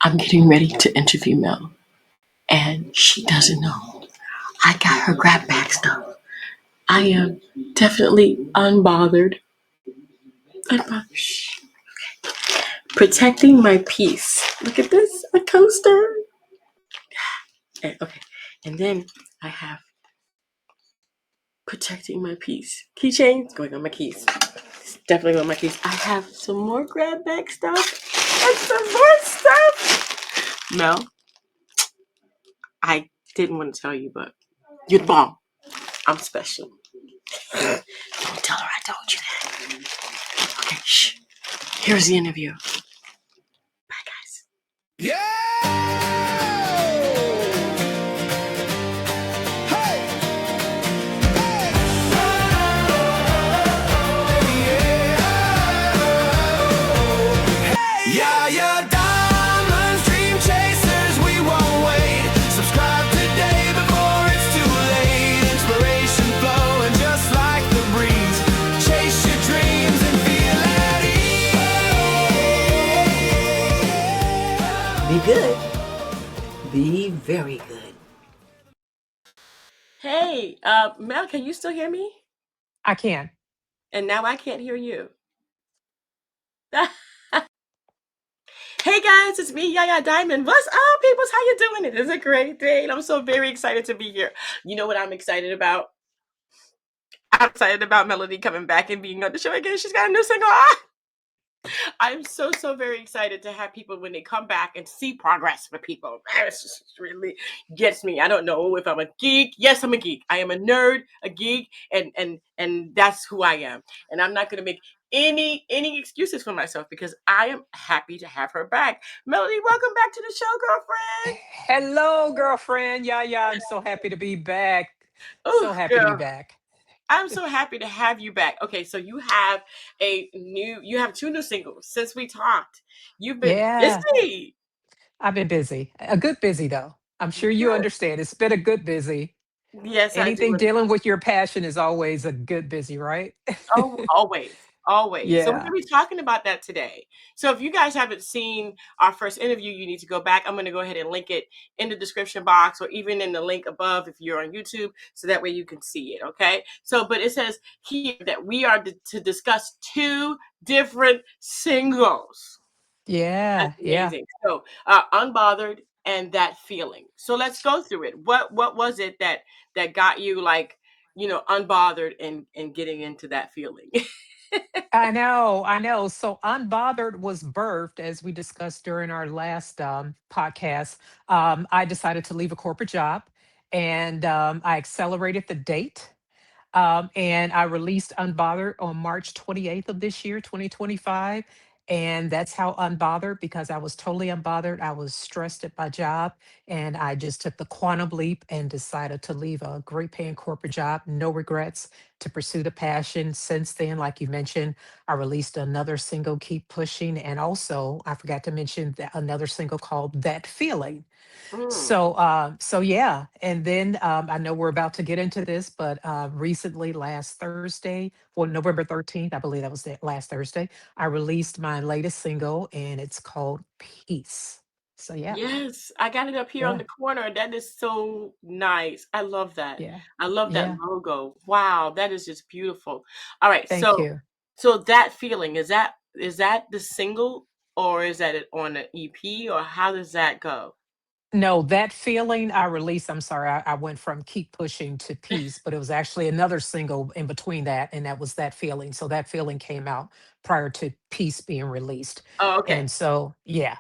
I'm getting ready to interview Mel, and she doesn't know. I got her grab bag stuff. I am definitely unbothered. Shh. Protecting my peace. Look at this, a coaster. Okay, and then I have protecting my peace. Keychains going on my keys. It's definitely on my keys. I have some more grab bag stuff and some more stuff. Mel, I didn't want to tell you, but you're the bomb. I'm special. Don't tell her I told you that. Okay, shh. Here's the interview. Bye, guys. Yeah! Yaya Diamond, dream chasers, we won't wait. Subscribe today before it's too late. Inspiration flowing just like the breeze. Chase your dreams and feel at ease. Be good. Be very good. Hey, Mel, can you still hear me? I can. And now I can't hear you. Hey guys, it's me, Yaya Diamond. What's up, peoples? How you doing? It is a great day, and I'm so very excited to be here. You know what I'm excited about? I'm excited about Melody coming back and being on the show again. She's got a new single. I'm so very excited to have people when they come back and see progress for people. It just really gets me. I don't know if I'm a geek. Yes, I'm a geek. I am a nerd, a geek, and that's who I am. And I'm not going to make any excuses for myself because I am happy to have her back. Melody, welcome back to the show, girlfriend. Hello, girlfriend. Yeah, I'm so happy to be back. Oh, So happy to be girl. back. I'm so happy to have you back. Okay, so you have two new singles since we talked. You've been Yeah, busy. I've been busy. A good busy, though. I'm sure you Good. understand. It's been a good busy. Yes, I do. Anything dealing with your passion is always a good busy, right? Oh, always, always. So we're Yeah, gonna be talking about that today. So if you guys haven't seen our first interview, you need to go back. I'm gonna go ahead and link it in the description box or even in the link above if you're on YouTube, so that way you can see it. Okay. So, but it says here that we are to discuss two different singles. That's yeah. amazing. So, unbothered and that feeling. So let's go through it. What was it that got you like, unbothered and getting into that feeling? I know. So Unbothered was birthed, as we discussed during our last podcast. I decided to leave a corporate job and I accelerated the date. And I released Unbothered on March 28th of this year, 2025. And that's how Unbothered, because I was totally unbothered. I was stressed at my job. And I just took the quantum leap and decided to leave a great paying corporate job, no regrets, to pursue the passion. Since then, like you mentioned, I released another single, Keep Pushing. And also, I forgot to mention that another single called That Feeling. Mm, So yeah, and then I know we're about to get into this, but recently, last Thursday, well, November 13th, I believe that was the last Thursday, I released my latest single, and it's called Peace. So yeah, yes, I got it up here on yeah, the corner. That is so nice. I love that. yeah, I love that yeah. logo. Wow, that is just beautiful. All right, Thank so you. that feeling is that the single or is that it on an EP or how does that go? No, that feeling I released, I'm sorry, I went from Keep Pushing to Peace, but it was actually another single in between that, and that was That Feeling. So that feeling came out prior to Peace being released. Oh, okay. And so, yeah.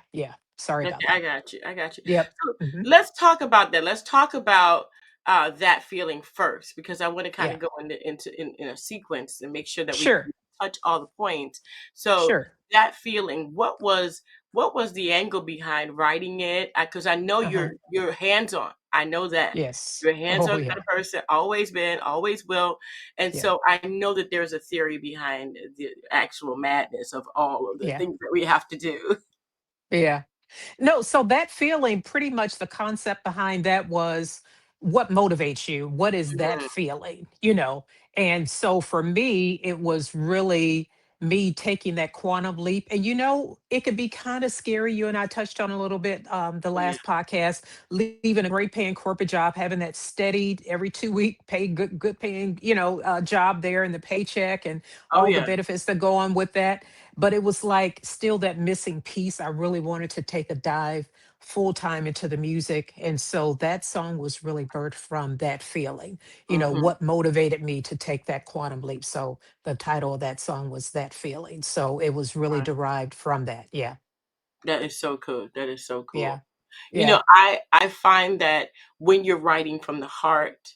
Sorry Okay, about I that. got you. I got you. Yep. So Hmm. let's talk about that. Let's talk about that feeling first because I want to kind Yeah. of go in a sequence and make sure that we Sure. touch all the points. So Sure. that feeling, what was the angle behind writing it? Because I know Uh-huh. you're hands on. I know that Yes. you're a hands Oh on kind yeah. of person. Always been, always will. And Yeah. so I know that there's a theory behind the actual madness of all of the Yeah. things that we have to do. Yeah. No, so that feeling, pretty much the concept behind that was what motivates you? What is that feeling? And so for me, it was really me taking that quantum leap. And it could be kind of scary. You and I touched on a little bit the Oh, yeah. last podcast, leaving a great paying corporate job, having that steady every 2 week pay, good paying, job there, and the paycheck and Oh, all the yeah. benefits that go on with that. But it was like still that missing piece. I really wanted to take a dive full time into the music. And so that song was really birthed from that feeling, Mhm. what motivated me to take that quantum leap. So the title of that song was That Feeling. So it was really Right. derived from that. Yeah. That is so cool. That is so Yeah. cool. Yeah. I find that when you're writing from the heart,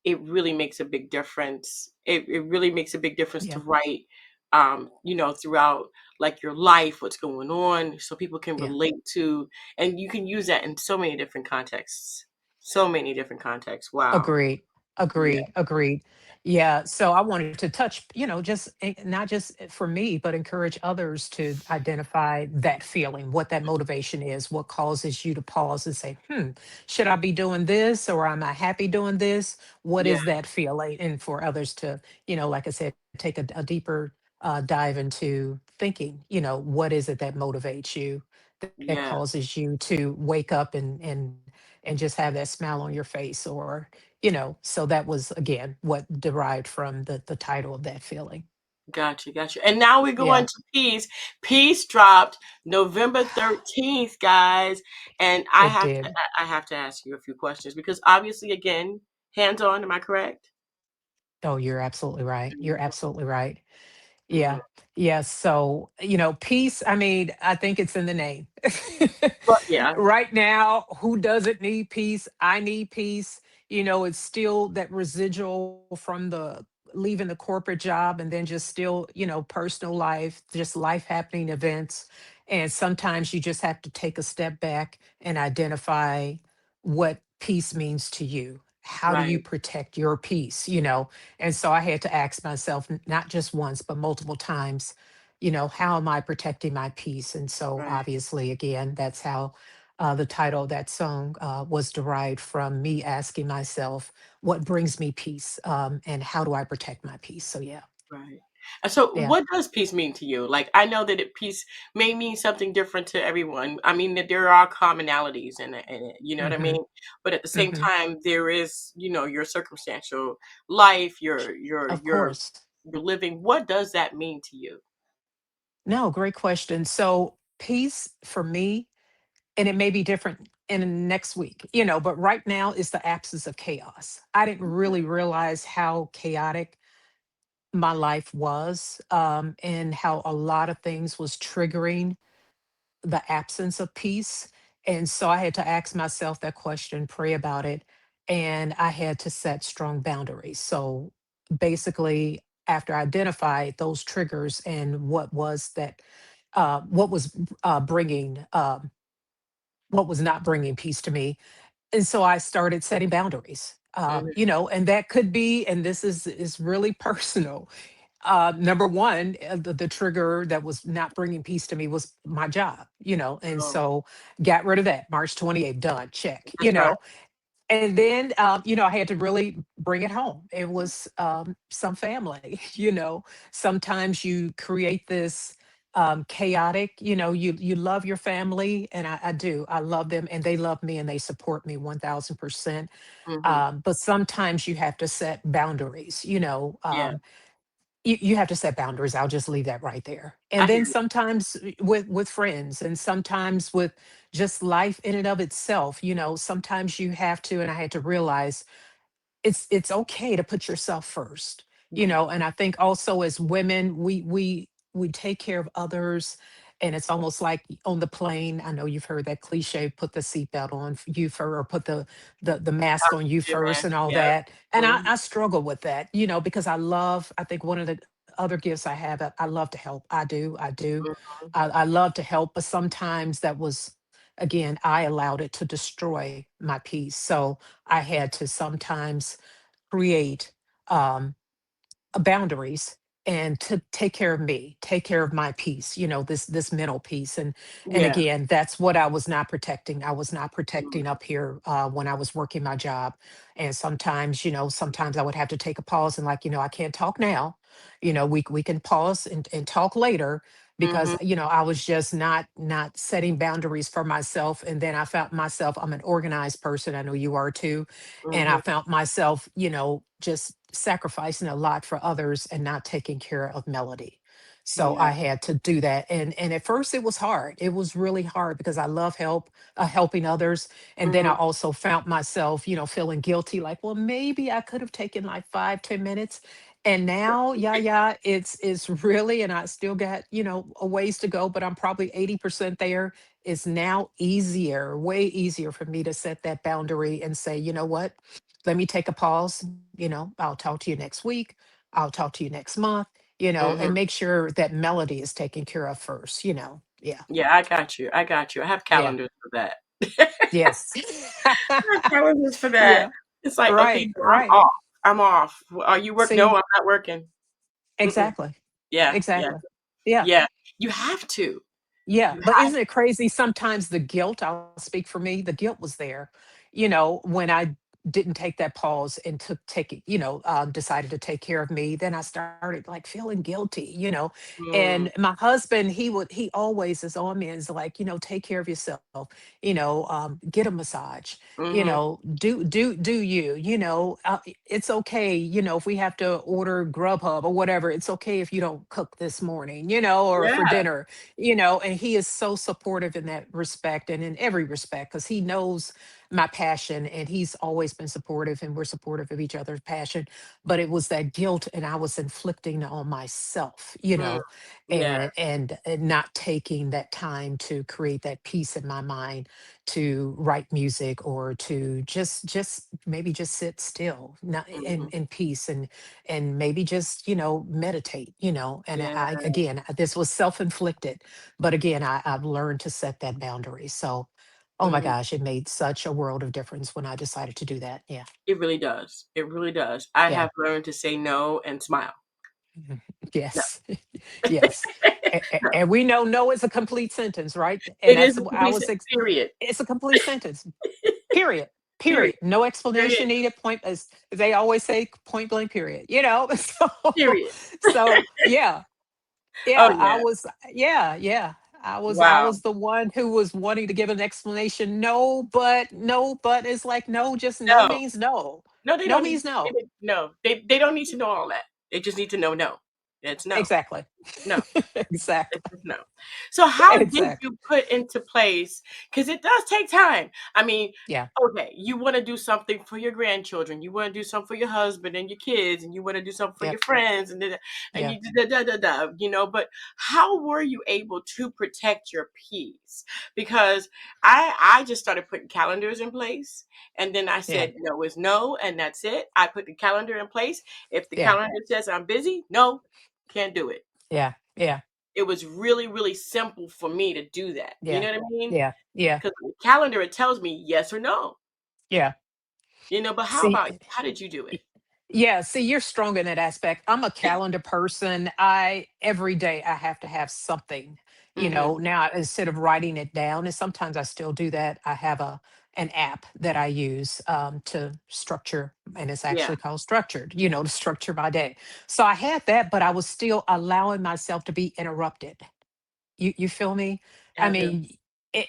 it really makes a big difference. It really makes a big difference to Yeah. write, throughout like your life, what's going on, so people can Yeah. relate to, and you can use that in so many different contexts. So many different contexts. Wow. Agreed. Yeah. Agreed. Agreed. Yeah. So I wanted to touch, just not just for me, but encourage others to identify that feeling, what that motivation is, what causes you to pause and say, should I be doing this, or am I happy doing this? What Yeah. is that feeling? And for others to, like I said, take a deeper dive into thinking, what is it that motivates you, that Yeah. causes you to wake up and just have that smile on your face, or so that was again what derived from the title of that feeling. Gotcha, gotcha. And now we go on Yeah, to Peace. Peace dropped November 13th, guys. And I it have to did. I have to ask you a few questions because obviously again, hands-on, am I correct? Oh, you're absolutely right. You're Mhm, absolutely right. mhm. Yeah. Yeah. So, peace, I mean, I think it's in the name. But yeah, Right now, who doesn't need peace? I need peace. It's still that residual from the leaving the corporate job, and then just still, personal life, just life happening events. And sometimes you just have to take a step back and identify what peace means to you. How do you right, protect your peace? And so I had to ask myself, not just once, but multiple times, how am I protecting my peace? And so right, obviously, again, that's how the title of that song was derived from me asking myself, what brings me peace? And how do I protect my peace? So, yeah, right. And so yeah. what does peace mean to you? Like I know that peace may mean something different to everyone. I mean that there are commonalities in it, you know what I Hmm. mean? But at the same Hmm. time, there is, your circumstantial life, Of course. your living. What does that mean to you? No, great question. So, peace for me, and it may be different in the next week, but right now is the absence of chaos. I didn't really realize how chaotic my life was, and how a lot of things was triggering the absence of peace. And so I had to ask myself that question, pray about it, and I had to set strong boundaries. So basically, after I identified those triggers and what was bringing, what was not bringing peace to me, and so I started setting boundaries. Mhm. And that could be, and this is really personal. Number one, the trigger that was not bringing peace to me was my job, and Oh, so got rid of that. March 28th, done, check, that's right. and then, I had to really bring it home. It was some family, Sometimes you create this chaotic, you love your family, and I do. I love them, and they love me, and they support me 1000%. Mhm. But sometimes you have to set boundaries, Yeah, you have to set boundaries. I'll just leave that right there. I And hear then you. sometimes with friends, and sometimes with just life in and of itself, sometimes you have to, and I had to realize it's okay to put yourself first, Yeah. and I think also as women, we take care of others, and it's almost like on the plane. I know you've heard that cliche, put the seatbelt on you for, or put the mask on you Oxygen first, and mask, all yeah. that. And I, Mhm, I struggle with that, because I think one of the other gifts I have, I love to help. I do. mhm. I love to help, but sometimes that was, again, I allowed it to destroy my peace. So I had to sometimes create um, boundaries, and to take care of me, take care of my peace, this mental peace. And Yeah. again, that's what I was not protecting. I was not Mm, protecting up here when I was working my job. And sometimes, sometimes I would have to take a pause and, like, I can't talk now. we can pause and talk later, because Mhm. I was just not setting boundaries for myself. And then I found myself, I'm an organized person, I know you are too, and I Mhm. found myself, just sacrificing a lot for others and not taking care of Melody. So Yeah. I had to do that, and at first it was hard. It was really hard because I love helping others. And then I Mhm. also found myself, feeling guilty, like, well, maybe I could have taken like 5, 10 minutes. And now, yeah, yeah, it's really, and I still got, a ways to go, but I'm probably 80% there. It's now easier, way easier for me to set that boundary and say, you know what? Let me take a pause. I'll talk to you next week. I'll talk to you next month, and Mhm. make sure that Melody is taken care of first. Yeah. Yeah, I got you. I got you. I have Yeah. calendars for that. Yes. I have calendars for that. Yeah. It's like, okay, Right. no, I'm Right. off. I'm off. Are you work? No, See, I'm not working. Mm-mm. exactly. Yeah, yeah, Exactly. Yeah. yeah. You have to. Yeah, You but have. isn't it crazy? Sometimes the guilt, I'll speak for me, the guilt was there, when I didn't take that pause and decided to take care of me. Then I started like feeling guilty. Mm, And my husband, he always is on me and is like, take care of yourself, get a massage, mhm. do it's okay, if we have to order Grubhub or whatever, it's okay if you don't cook this morning, or for Yeah. dinner, and he is so supportive in that respect and in every respect, because he knows my passion, and he's always been supportive, and we're supportive of each other's passion. But it was that guilt, and I was inflicting on myself, Mm, yeah. and not taking that time to create that peace in my mind, to write music, or to just maybe just sit still, not in Mhm. peace, and maybe just meditate, and Yeah. again, this was self-inflicted, but again, I've learned to set that boundary. So, oh my Mhm. gosh, it made such a world of difference when I decided to do that. Yeah. It really does. It really does. I Yeah. have learned to say no and smile. Mhm. No. Yes. Yes. No. And we know no is a complete sentence, right? And It that's is a I complete was period. it's a complete sentence. Period. Period. Period. No Period. explanation needed. Point, as they always say, point blank. Period. So, Period. yeah, Oh, yeah. I yeah. was, yeah, yeah. I Wow. was the one who was wanting to give an explanation. No, but it's like no. Just no No. means no. No, they No don't need means no. no. They don't need to know all that. They just need to know no. It's no. Exactly. No. Exactly. It's just no. So how did Exactly. you put into place, because it does take time. I mean, Yeah. okay, you wanna do something for your grandchildren, you wanna do something for your husband and your kids, and you wanna do something for your Yep. friends, and and Yeah. you but how were you able to protect your peace? Because I just started putting calendars in place, and then I Yeah. said, "No is no, and that's it." I put the calendar in place. If the Yeah. calendar says I'm busy, no, can't do it. Yeah. Yeah. It was really, really simple for me to do that. You Yeah. know what I mean? Yeah. Yeah. Because the calendar, it tells me yes or no. Yeah. But how See, about you? How did you do it? y- yeah, see, you're strong in that aspect. I'm a calendar person. I every day I have to have something. Mhm. Now instead of writing it down, and sometimes I still do that, I have an app that I use to structure, and it's Yeah, actually called Structured, to structure my day. So I had that, but I was still allowing myself to be interrupted. You feel me? I I do. mean,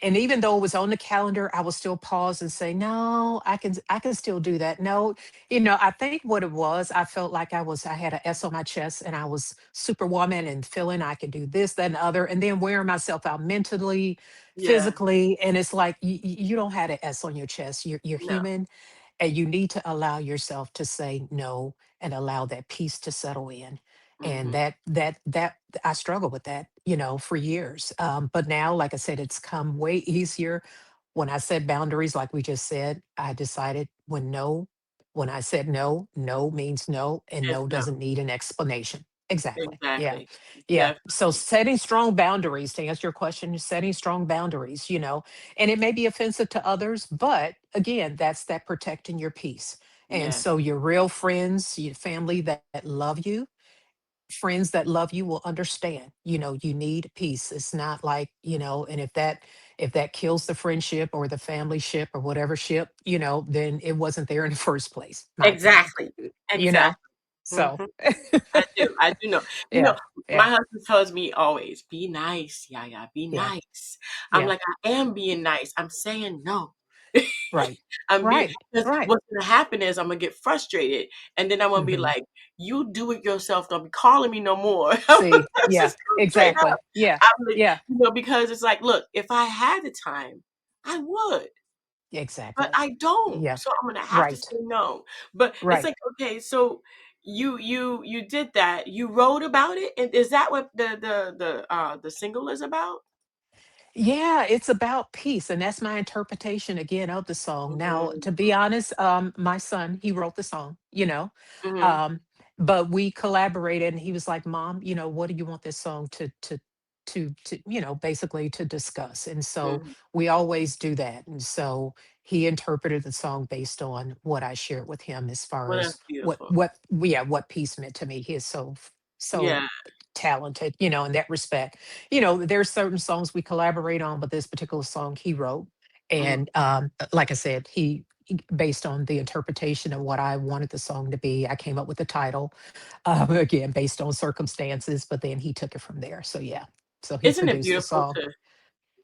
and even though it was on the calendar, I would still pause and say, "No, I can still do that." No, I think what it was, I felt like I had a S on my chest, and I was superwoman and feeling I could do this, that, and the other, and then wearing myself out mentally, Yeah. physically, and it's like you don't have an S on your chest. You're No. human, and you need to allow yourself to say no and allow that peace to settle in. And Mhm. that I struggled with that, for years. But now, like I said, it's come way easier. When I set boundaries, like we just said, I decided when I said no, no means no, and It's no no. doesn't need an explanation. Exactly. Yeah. Exactly. Yeah. So Definitely. setting strong boundaries, to answer your question, setting strong boundaries, and it may be offensive to others, but again, that's that protecting your peace. And Yeah. so your real friends, your family that love you, friends that love you will understand. You need peace. It's not like, and if that kills the friendship or the family ship or whatever ship, then it wasn't there in the first place, my opinion. Exactly. You know? Exactly. So Mhm. I do know. You know, yeah, my yeah, husband tells me always, "Be nice, Yaya, be yeah, nice." I'm yeah. like, "I am being nice. I'm saying no." Right, I'm being right, because right. what's gonna happen is I'm gonna get frustrated, and then I'm gonna be Hmm. like, "You do it yourself. Don't be calling me no more." See, That's yeah, just go straight up. exactly. Yeah, I'm like, yeah, because it's like, look, if I had the time, I would. But exactly. I don't, Yeah, so I'm gonna have to right, say no. But it's right. like, okay, so you did that. You wrote about it, and is that what the single is about? Yeah, it's about peace, and that's my interpretation again of the song. Now, Mhm, to be honest, my son, he wrote the song, mhm, um, but we collaborated, and he was like, "Mom, what do you want this song basically to discuss?" And so mhm. we always do that. And so he interpreted the song based on what I shared with him as far Well, as that's beautiful. what peace meant to me. He is so Yeah, talented, in that respect. There's certain songs we collaborate on, but this particular song he wrote. mhm, And like I said, based on the interpretation of what I wanted the song to be, I came up with the title, again, based on circumstances, but then he took it from there. So, yeah. So he isn't it produced the beautiful song. to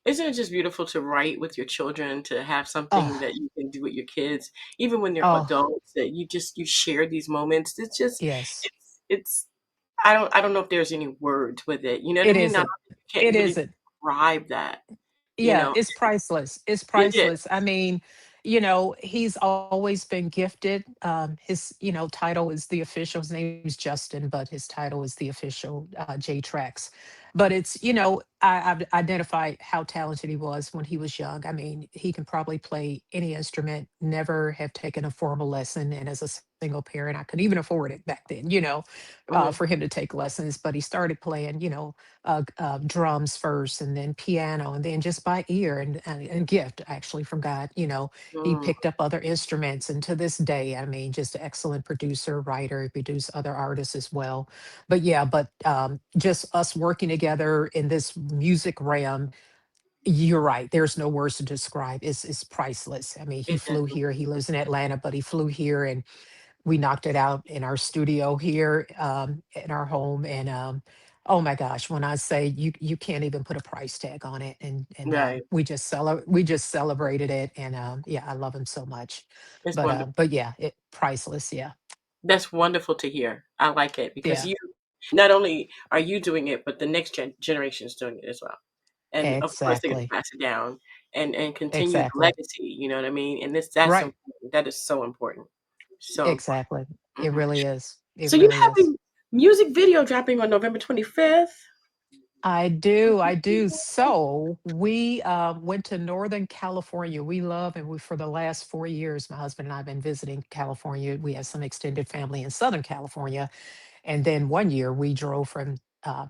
isn't it just beautiful to write with your children, to have something Oh, that you can do with your kids, even when they're oh, adults, that you share these moments? It's just yes. it's I don't know if there's any words with it, you know what I It mean? I don't isn't. think you It can't really isn't. describe that, you Yeah, know? it's priceless. It's It priceless. is. I mean, he's always been gifted. His, title is the official. His name is Justin, but his title is the official J Tracks. But it's, I've identified how talented he was when he was young. I mean, he can probably play any instrument, never have taken a formal lesson. And as a single parent, I couldn't even afford it back then, Mhm, for him to take lessons. But he started playing, drums first, and then piano, and then just by ear and gift actually from God. He mm, picked up other instruments, and to this day, I mean, just an excellent producer, writer. He produced other artists as well. But yeah, but just us working together in this music realm. You're right. There's no words to describe. It's priceless. I mean, he it flew definitely here. He lives in Atlanta, but he flew here, and we knocked it out in our studio here, in our home. And oh my gosh, when I say you can't even put a price tag on it. And right. we just celebrated it. And yeah, I love him so much. It's But wonderful. but yeah, it priceless. Yeah, That's wonderful to hear. I like it because yeah, you not only are you doing it, but the next generation is doing it as well. And of course, they're gonna exactly, pass it down and continue the exactly, legacy, you know what I mean? And that's right, important. That is so important. So important. exactly. It Mhm. really is. It So you really have is. a music video dropping on November 25th? I do, I do. So we went to Northern California. We love, and we for the last 4 years, my husband and I have been visiting California. We have some extended family in Southern California, and then one year we drove from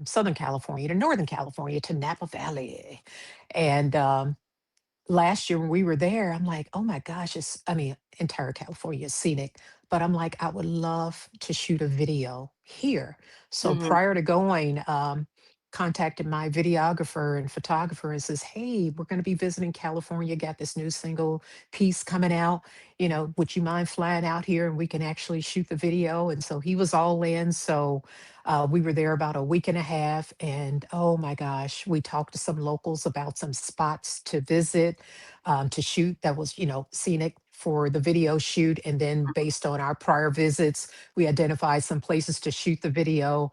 Southern California to Northern California to Napa Valley, and last year when we were there, I'm like, oh my gosh, I mean, entire California is scenic, but I'm like, I would love to shoot a video here. So Mhm. prior to going, contacted my videographer and photographer and says, hey, we're going to be visiting California, got this new single piece coming out. Would you mind flying out here and we can actually shoot the video? And so he was all in. So we were there about a week and a half. And oh my gosh, we talked to some locals about some spots to visit, to shoot that was, scenic for the video shoot. And then based on our prior visits, we identified some places to shoot the video.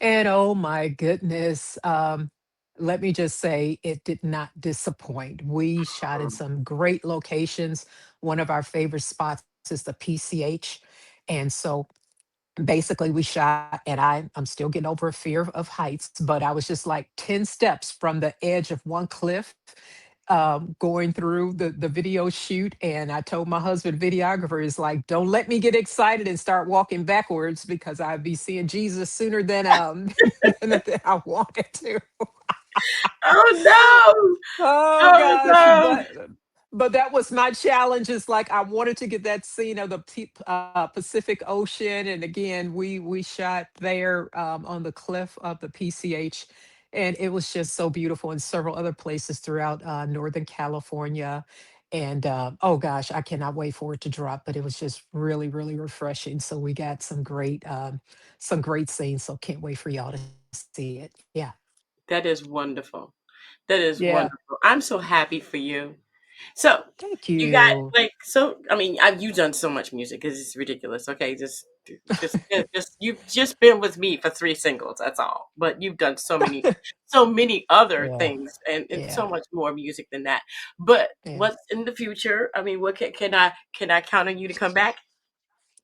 And oh my goodness, let me just say it did not disappoint. We shot in Mm. some great locations. One of our favorite spots is the PCH. And so basically we shot, and I'm still getting over a fear of heights, but I was just like 10 steps from the edge of one cliff, going through the video shoot. And I told my husband videographer is like, don't let me get excited and start walking backwards, because I'd be seeing Jesus sooner than than I wanted to. Oh, no. Oh Oh, gosh, no. but that was my challenge. Is like I wanted to get that scene of the Pacific Ocean, and again, we shot there, on the cliff of the PCH, and it was just so beautiful, and several other places throughout Northern California. And oh gosh, I cannot wait for it to drop. But it was just really, really refreshing. So we got some great scenes. So can't wait for y'all to see it. Yeah, That is wonderful. That is yeah. wonderful. I'm so happy for you. So Thank you got you. like so. I mean, you've done so much music. It's ridiculous. Okay, just you've just been with me for three singles. That's all. But you've done so many other Yeah, things, and so yeah, much more music than that. But yeah. what's in the future? I mean, what can I count on you to come back?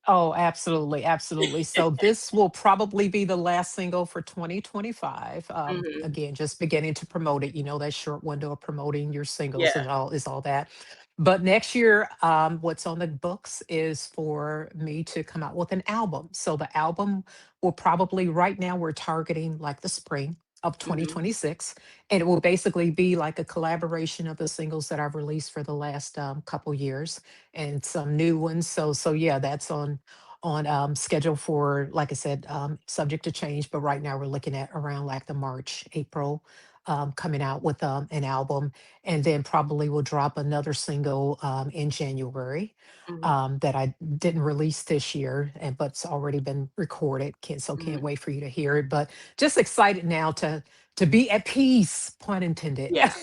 Oh, absolutely, absolutely. So this will probably be the last single for 2025. Hmm. Again, just beginning to promote it. You know, that short window of promoting your singles Yeah. and all is all that. But next year, what's on the books is for me to come out with an album. So the album will probably right now we're targeting like the spring of Hmm. 2026, and it will basically be like a collaboration of the singles that I've released for the last couple years and some new ones. So yeah, that's on schedule for, like I said, subject to change. But right now we're looking at around like the March, April, coming out with an album, and then probably will drop another single in January. Hmm. That I didn't release this year, and but's already been recorded. Can't Hmm. wait for you to hear it. But just excited now to be at peace, pun intended, Yeah.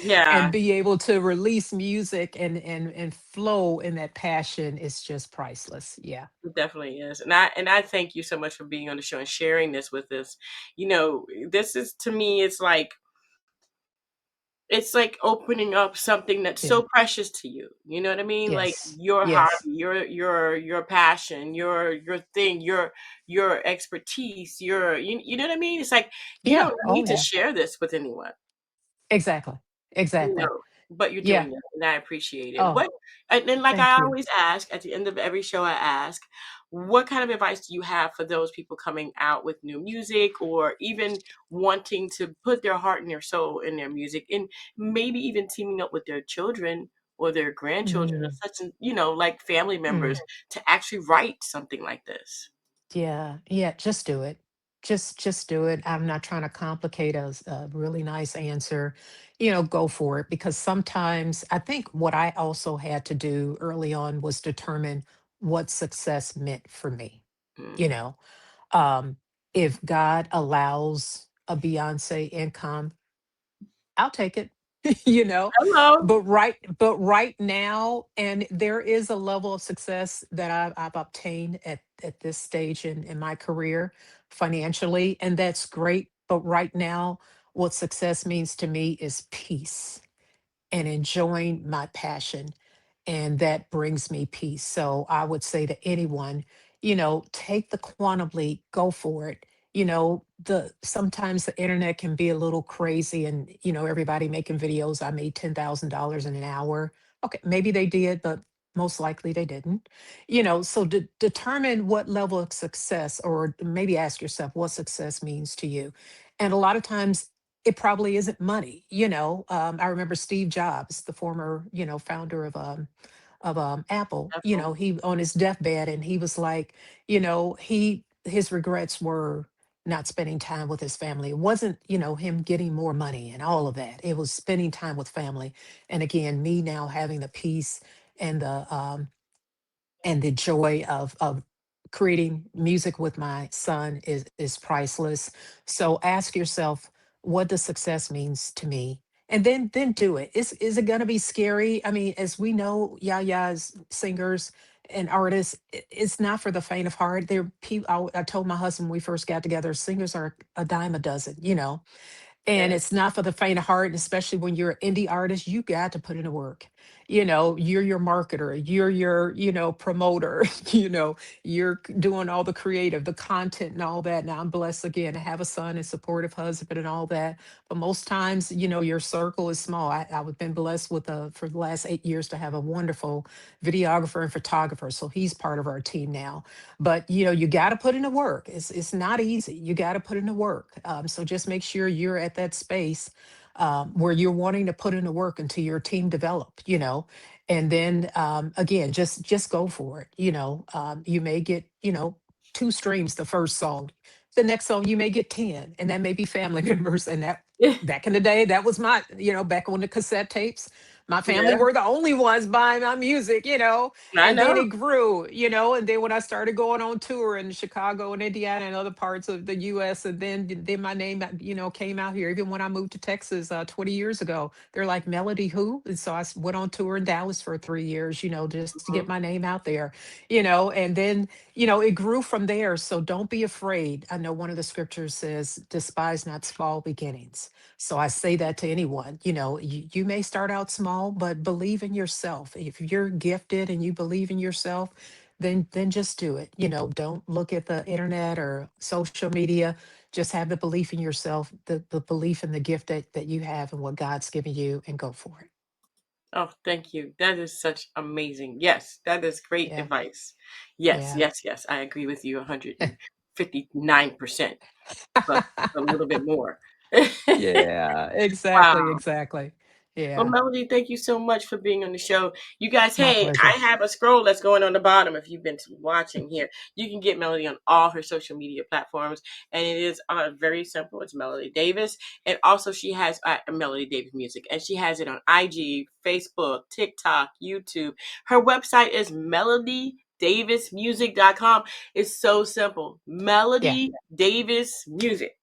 Yeah. and be able to release music and flow in that passion is just priceless. Yeah. It definitely is. And I thank you so much for being on the show and sharing this with us. This is to me it's like opening up something that's Yeah. so precious to you. You know what I mean? Like Yes. your hobby, Yes. your passion, your thing, your expertise, you know what I mean? It's like you Yeah. don't Oh need to yeah. share this with anyone. Exactly. You Exactly. know, but you're Yeah. doing it, and I appreciate it. Oh, And then, like thank I you. always ask at the end of every show, I ask, what kind of advice do you have for those people coming out with new music, or even wanting to put their heart and their soul in their music, and maybe even teaming up with their children or their grandchildren or Mm, such, and like family members mm. to actually write something like this? Yeah. Yeah. Just do it. Just do it. I'm not trying to complicate a really nice answer. You know, go for it, because sometimes I think what I also had to do early on was determine what success meant for me. You Mhm. know, um, if God allows a Beyonce income, I'll take it. you know, Hello. but right now, and there is a level of success that I've obtained at this stage in my career financially, and that's great. But right now, what success means to me is peace and enjoying my passion. And that brings me peace. So I would say to anyone, take the quantum leap, go for it. The sometimes the internet can be a little crazy, and everybody making videos. I made $10,000 in an hour. Okay, maybe they did, but most likely they didn't. So determine what level of success, or maybe ask yourself what success means to you. And a lot of times it probably isn't money. I remember Steve Jobs, the former, founder of Apple. Apple. He on his deathbed, and he was like, his regrets were not spending time with his family. It wasn't, him getting more money and all of that. It was spending time with family. And again, me now having the peace and the joy of creating music with my son is priceless. So ask yourself, what does success means to me? And then do it. Is it going to be scary? I mean, as we know, Yaya's singers and artists, it's not for the faint of heart. There, people. I told my husband when we first got together, singers are a dime a dozen. And Yeah. it's not for the faint of heart, and especially when you're an indie artist, you got to put in the work. You're your marketer, you're your, promoter, you're doing all the creative, the content and all that. Now I'm blessed again to have a son and supportive husband and all that. But most times, your circle is small. I've been blessed with for the last 8 years to have a wonderful videographer and photographer. So he's part of our team now. But you got to put in the work. It's not easy. You got to put in the work. So just make sure you're at that space where you're wanting to put in the work until your team develop. And then again, just go for it. You may get two streams the first song. The next song you may get 10, and that may be family members. And that back in the day, that was my back on the cassette tapes. My family Yeah, were the only ones buying my music, I and then know. it grew, and then when I started going on tour in Chicago and Indiana and other parts of the US, and then my name, came out here. Even when I moved to Texas 20 years ago, they're like, Melody who? And so went on tour in Dallas for 3 years, just to get Mhm. my name out there, and then it grew from there. So don't be afraid. I know one of the scriptures says, despise not small beginnings. So I say that to anyone, you may start out small, but believe in yourself. If you're gifted and you believe in yourself, then just do it. Don't look at the internet or social media. Just have the belief in yourself, the belief in the gift that you have and what God's given you, and go for it. Oh, thank you. That is such amazing. Yes, that is great Yeah. advice. Yes, Yeah. yes, yes. I agree with you 159%, plus a little bit more. Yeah, exactly, Wow. exactly. Well, Yeah, Melody, thank you so much for being on the show. You guys, my hey, I pleasure. have a scroll that's going on the bottom. If you've been watching here, you can get Melody on all her social media platforms, and it is very simple. It's Melody Davis, and also she has Melody Davis Music, and she has it on IG, Facebook, TikTok, YouTube. Her website is melodydavismusic.com. It's so simple. Yeah. Melody Davis Music,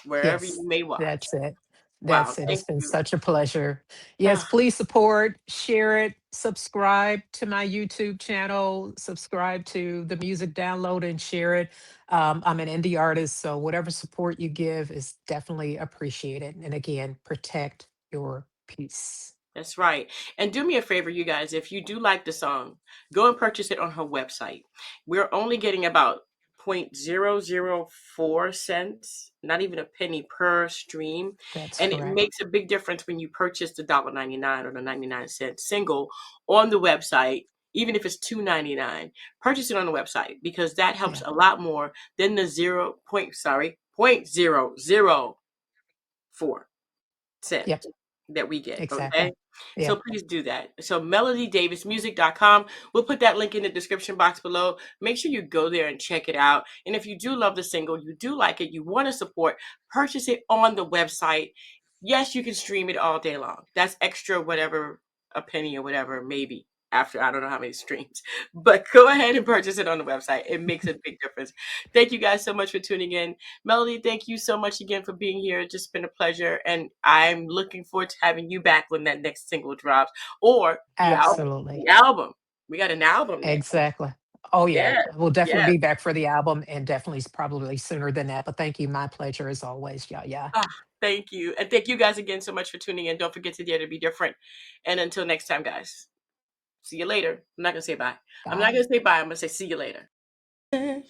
wherever Yes, you may watch. that's it. Wow, That's it. It's thank been you. such a pleasure. Yes, please support, share it, subscribe to my YouTube channel, subscribe to the music download and share it. I'm an indie artist, so whatever support you give is definitely appreciated. And again, protect your peace. That's right. And do me a favor, you guys, if you do like the song, go and purchase it on her website. We're only getting about 0.004 cents, not even a penny per stream. That's And it correct. makes a big difference when you purchase the $1.99 or the 99-cent single on the website, even if it's $2.99. Purchase it on the website because that helps Yeah. a lot more than the 0.004 cent Yep. that we get. Exactly. Okay. So Yeah. please do that. So melodydavismusic.com. We'll put that link in the description box below. Make sure you go there and check it out. And if you do love the single, you do like it, you want to support, purchase it on the website. Yes, you can stream it all day long. That's extra, whatever, a penny or whatever, maybe after I don't know how many streams. But go ahead and purchase it on the website. It makes a big difference. Thank you guys so much for tuning in. Melody, thank you so much again for being here. It's just been a pleasure. And I'm looking forward to having you back when that next single drops or the album. Absolutely. The album. We got an album next. Exactly. Oh, yeah. Yeah. We'll definitely Yeah. be back for the album, and definitely probably sooner than that. But thank you. My pleasure as always. Yeah. Yeah. Ah, thank you. And thank you guys again so much for tuning in. Don't forget to dare to be different. And until next time, guys, see you later. I'm not going to say bye. I'm not Bye. going to say bye. I'm going to say see you later. Thank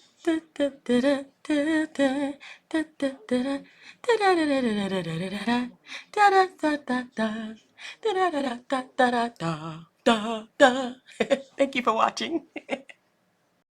you for watching.